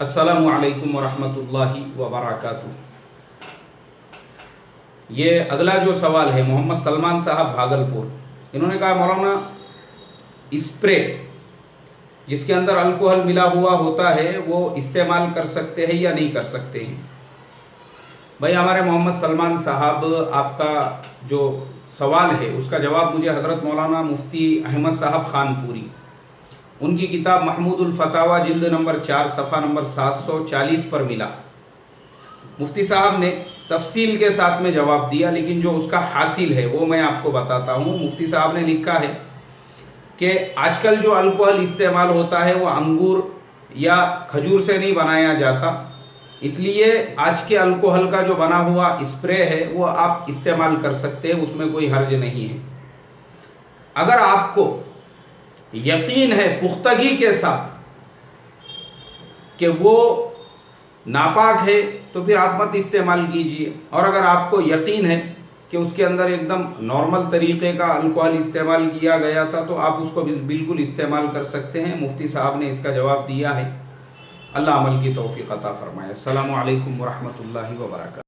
अस्सलामु अलैकुम वरहमतुल्लाहि वबरकातुह। ये अगला जो सवाल है मोहम्मद सलमान साहब भागलपुर, इन्होंने कहा मौलाना स्प्रे जिसके अंदर अल्कोहल मिला हुआ होता है वो इस्तेमाल कर सकते हैं या नहीं कर सकते हैं। भाई हमारे मोहम्मद सलमान साहब, आपका जो सवाल है उसका जवाब मुझे हज़रत मौलाना मुफ्ती अहमद साहब खानपुरी, उनकी किताब महमूदुल फतावा जिल्द नंबर 4 सफ़ा नंबर 740 पर मिला। मुफ्ती साहब ने तफसील के साथ में जवाब दिया, लेकिन जो उसका हासिल है वो मैं आपको बताता हूँ। मुफ्ती साहब ने लिखा है कि आजकल जो अल्कोहल इस्तेमाल होता है वो अंगूर या खजूर से नहीं बनाया जाता, इसलिए आज के अल्कोहल का जो बना हुआ स्प्रे है वो आप इस्तेमाल कर सकते हैं, उसमें कोई हर्ज नहीं है। अगर आपको यकीन है पुख्तगी के साथ कि वो नापाक है तो फिर आप मत इस्तेमाल कीजिए, और अगर आपको यकीन है कि उसके अंदर एकदम नॉर्मल तरीक़े का अल्कोहल इस्तेमाल किया गया था तो आप उसको बिल्कुल इस्तेमाल कर सकते हैं। मुफ्ती साहब ने इसका जवाब दिया है। अल्लाह अमल की तौफीक अता फरमाए। अस्सलामु अलैकुम वरहमतुल्लाहि वबरकातुहू।